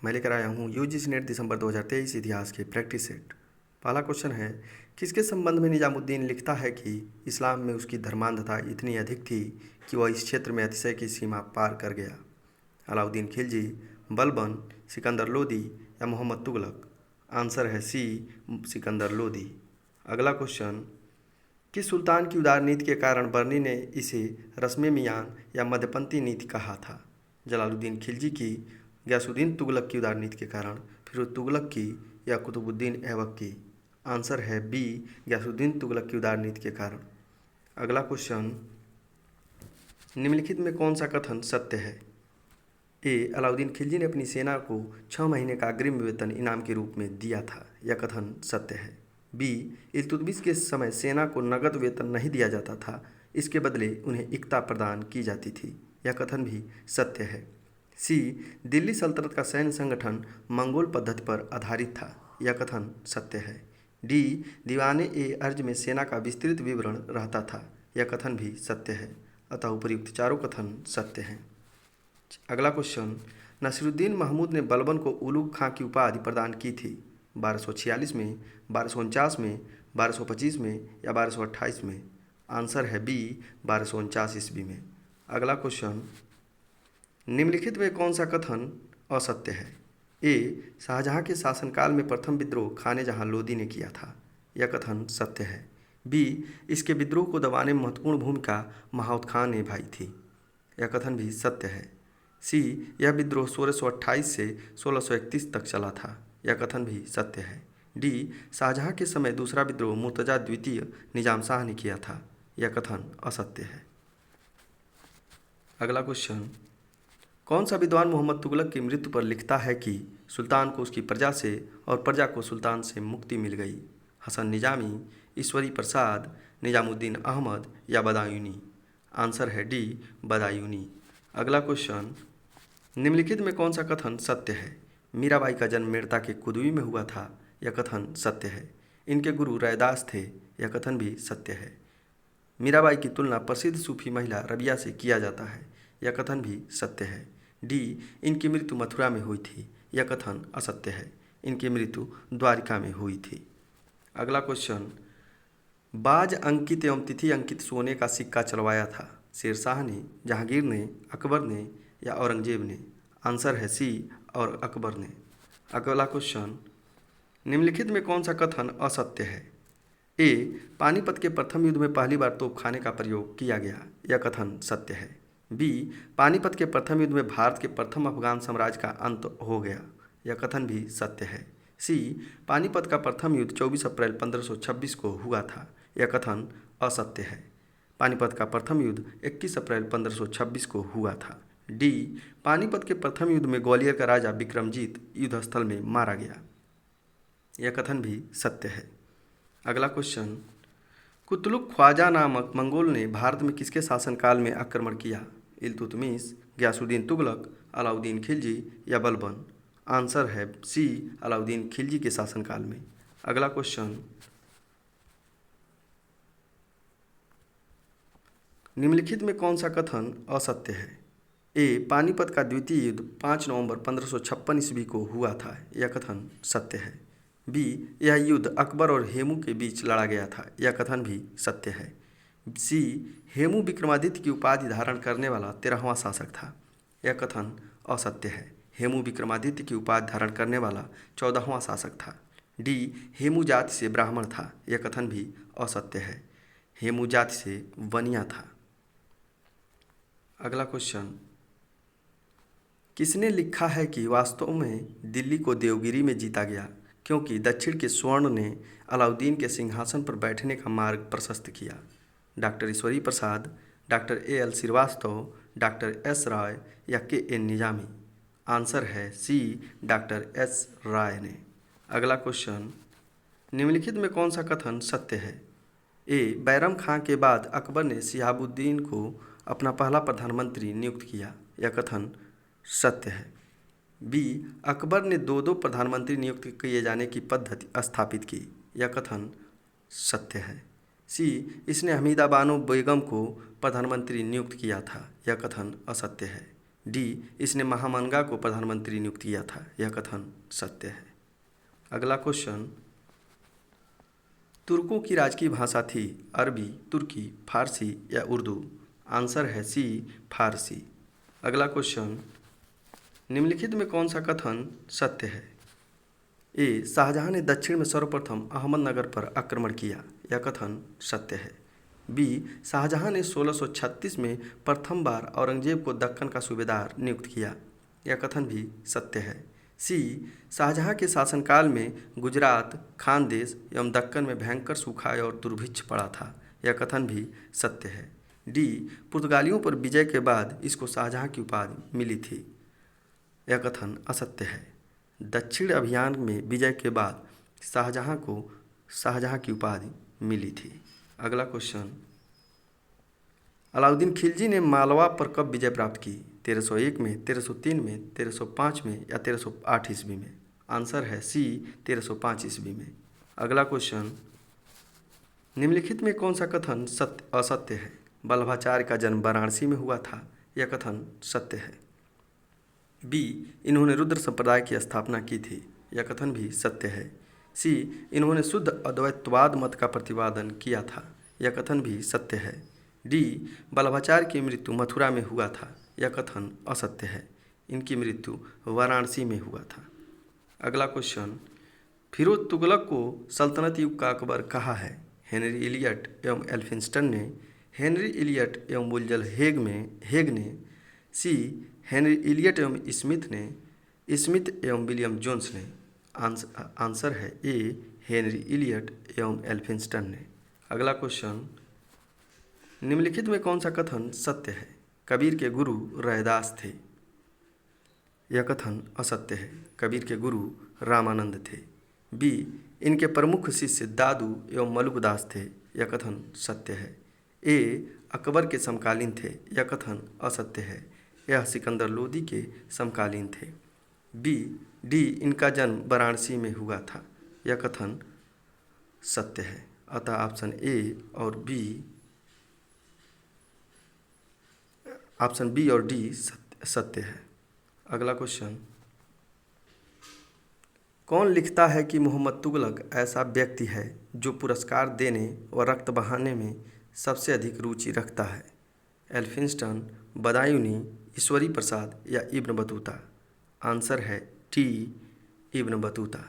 मैं लेकर आया हूँ यूजीसी नेट दिसंबर 2023 इतिहास के प्रैक्टिस सेट। पहला क्वेश्चन है, किसके संबंध में निजामुद्दीन लिखता है कि इस्लाम में उसकी धर्मांधता इतनी अधिक थी कि वह इस क्षेत्र में अतिशय की सीमा पार कर गया? अलाउद्दीन खिलजी, बलबन, सिकंदर लोदी या मोहम्मद तुगलक? आंसर है सी, सिकंदर लोदी। अगला क्वेश्चन, किस सुल्तान की उदार नीति के कारण बर्नी ने इसे रस्म मियान या मध्यपंथी नीति कहा था? जलालुद्दीन खिलजी की, गयासुद्दीन तुगलक की उदार नीति के कारण, फिरोज तुगलक की या कुतुबुद्दीन ऐबक की? आंसर है बी, गयासुद्दीन तुगलक की उदार नीति के कारण। अगला क्वेश्चन, निम्नलिखित में कौन सा कथन सत्य है? ए, अलाउद्दीन खिलजी ने अपनी सेना को 6 महीने का अग्रिम वेतन इनाम के रूप में दिया था, यह कथन सत्य है। बी, इल्तुतमिश के समय सेना को नगद वेतन नहीं दिया जाता था, इसके बदले उन्हें इक्ता प्रदान की जाती थी, यह कथन भी सत्य है। सी, दिल्ली सल्तनत का सैन्य संगठन मंगोल पद्धति पर आधारित था, यह कथन सत्य है। डी, दीवाने ए अर्ज में सेना का विस्तृत विवरण रहता था, यह कथन भी सत्य है। अतः उपर्युक्त चारों कथन सत्य हैं। अगला क्वेश्चन, नसीरुद्दीन महमूद ने बलबन को उलुग खां की उपाधि प्रदान की थी 1246 में, 1249 में, 1225 में या 1228 में? आंसर है बी, 1249 ईस्वी में। अगला क्वेश्चन, निम्नलिखित में कौन सा कथन असत्य है? ए, शाहजहां के शासनकाल में प्रथम विद्रोह खाने जहां लोदी ने किया था, यह कथन सत्य है। बी, इसके विद्रोह को दबाने में महत्वपूर्ण भूमिका महाउद खान ने निभाई थी, यह कथन भी सत्य है। सी, यह विद्रोह 1628 से 1631 तक चला था, यह कथन भी सत्य है। डी, शाहजहां के समय दूसरा विद्रोह मुर्तजा द्वितीय निजाम शाह ने किया था, यह कथन असत्य है। अगला क्वेश्चन, कौन सा विद्वान मोहम्मद तुगलक की मृत्यु पर लिखता है कि सुल्तान को उसकी प्रजा से और प्रजा को सुल्तान से मुक्ति मिल गई? हसन निजामी, ईश्वरी प्रसाद, निजामुद्दीन अहमद या बदायूनी? आंसर है डी, बदायूनी। अगला क्वेश्चन, निम्नलिखित में कौन सा कथन सत्य है? मीराबाई का जन्म मेड़ता के कुदवी में हुआ था, यह कथन सत्य है। इनके गुरु रैदास थे, यह कथन भी सत्य है। मीराबाई की तुलना प्रसिद्ध सूफी महिला रबिया से किया जाता है, यह कथन भी सत्य है। डी, इनकी मृत्यु मथुरा में हुई थी, यह कथन असत्य है। इनकी मृत्यु द्वारिका में हुई थी। अगला क्वेश्चन, बाज अंकित एवं तिथि अंकित सोने का सिक्का चलवाया था शेरशाह ने, जहांगीर ने, अकबर ने या औरंगजेब ने? आंसर है सी, और अकबर ने। अगला क्वेश्चन, निम्नलिखित में कौन सा कथन असत्य है? ए, पानीपत के प्रथम युद्ध में पहली बार तोपखाने का प्रयोग किया गया, यह कथन सत्य है। बी, पानीपत के प्रथम युद्ध में भारत के प्रथम अफगान साम्राज्य का अंत हो गया, यह कथन भी सत्य है। सी, पानीपत का प्रथम युद्ध 24 अप्रैल 1526 को हुआ था, यह कथन असत्य है। पानीपत का प्रथम युद्ध 21 अप्रैल 1526 को हुआ था। डी, पानीपत के प्रथम युद्ध में ग्वालियर का राजा विक्रमजीत युद्ध स्थल में मारा गया, यह कथन भी सत्य है। अगला क्वेश्चन, कुतलुक ख्वाजा नामक मंगोल ने भारत में किसके शासनकाल में आक्रमण किया? इल्तुतमिश, गयासुद्दीन तुगलक, अलाउद्दीन खिलजी या बलबन? आंसर है सी, अलाउद्दीन खिलजी के शासनकाल में। अगला क्वेश्चन, निम्नलिखित में कौन सा कथन असत्य है? ए, पानीपत का द्वितीय युद्ध 5 नवंबर 1556 ईस्वी को हुआ था, यह कथन सत्य है। बी, यह युद्ध अकबर और हेमू के बीच लड़ा गया था, यह कथन भी सत्य है। सी, हेमू विक्रमादित्य की उपाधि धारण करने वाला 13वां शासक था, यह कथन असत्य है। हेमू विक्रमादित्य की उपाधि धारण करने वाला 14वां शासक था। डी, हेमू जाति से ब्राह्मण था, यह कथन भी असत्य है। हेमू जाति से वनिया था। अगला क्वेश्चन, किसने लिखा है कि वास्तव में दिल्ली को देवगिरी में जीता गया क्योंकि दक्षिण के स्वर्ण ने अलाउद्दीन के सिंहासन पर बैठने का मार्ग प्रशस्त किया? Doctor Ishwari Prasad, doctor A L. Srivastava, doctor S. Rai या के.एन. निजामी? आंसर है सी, डॉक्टर एस. राय ने। अगला क्वेश्चन, निम्नलिखित में कौन सा कथन सत्य है? ए, बैरम खां के बाद अकबर ने शिहाबुद्दीन को अपना पहला प्रधानमंत्री नियुक्त किया, यह कथन सत्य है। बी, अकबर ने दो प्रधानमंत्री नियुक्त किए जाने की पद्धति स्थापित की, यह कथन सत्य है। सी, इसने हमीदा बानो बेगम को प्रधानमंत्री नियुक्त किया था, यह कथन असत्य है। डी, इसने महामनगा को प्रधानमंत्री नियुक्त किया था। यह कथन सत्य है। अगला क्वेश्चन, तुर्कों की राजकीय भाषा थी अरबी, तुर्की, फारसी या उर्दू? आंसर है सी, फारसी। अगला क्वेश्चन, निम्नलिखित में कौन सा कथन सत्य है? ए, शाहजहां ने दक्षिण में सर्वप्रथम अहमदनगर पर आक्रमण किया। यह कथन सत्य है। बी, शाहजहां ने 1636 में प्रथम बार औरंगजेब को दक्कन का सूबेदार नियुक्त किया। यह कथन भी सत्य है। सी, शाहजहां के शासनकाल में गुजरात, खानदेश एवं दक्कन में भयंकर सूखा और दुर्भिक्ष पड़ा था। यह कथन भी सत्य है। डी, पुर्तगालियों पर विजय के बाद इसको शाहजहां की उपाधि मिली थी। यह कथन असत्य है। दक्षिण अभियान में विजय के बाद शाहजहां को शाहजहां की उपाधि मिली थी। अगला क्वेश्चन, अलाउद्दीन खिलजी ने मालवा पर कब विजय प्राप्त की? 1301 में, 1303 में, 1305 में या 1308 ईस्वी में? आंसर है सी, 1305 ईस्वी में। अगला क्वेश्चन, निम्नलिखित में कौन सा कथन असत्य है? वल्लभाचार्य का जन्म वाराणसी में हुआ था। यह कथन सत्य है। बी, इन्होंने रुद्र संप्रदाय की स्थापना की थी। यह कथन भी सत्य है। सी, इन्होंने शुद्ध अद्वैतवाद मत का प्रतिपादन किया था। यह कथन भी सत्य है। डी, वल्लभाचार्य की मृत्यु मथुरा में हुआ था। यह कथन असत्य है। इनकी मृत्यु वाराणसी में हुआ था। अगला क्वेश्चन, फिरोज तुगलक को सल्तनत युग का अकबर कहा है? हेनरी इलियट एवं एल्फिंस्टन ने, हेनरी इलियट एवं विल्यम हेग ने, सी, हेनरी इलियट एवं स्मिथ एवं विलियम जोन्स ने? आंसर है ए, हेनरी इलियट एवं एल्फिंस्टन ने। अगला क्वेश्चन, निम्नलिखित में कौन सा कथन सत्य है? कबीर के गुरु रैदास थे। यह कथन असत्य है। कबीर के गुरु रामानंद थे। बी, इनके प्रमुख शिष्य दादू एवं मलुकदास थे। यह कथन सत्य है। ए, अकबर के समकालीन थे। यह कथन असत्य है। यह सिकंदर लोदी के समकालीन थे। बी, डी, इनका जन्म वाराणसी में हुआ था। यह कथन सत्य है। अतः ऑप्शन बी और डी सत्य है। अगला क्वेश्चन, कौन लिखता है कि मोहम्मद तुगलक ऐसा व्यक्ति है जो पुरस्कार देने व रक्त बहाने में सबसे अधिक रुचि रखता है? एल्फिंस्टन, बदायूनी, ईश्वरी प्रसाद या इब्न बतूता? आंसर है टी, इब्न बतूता।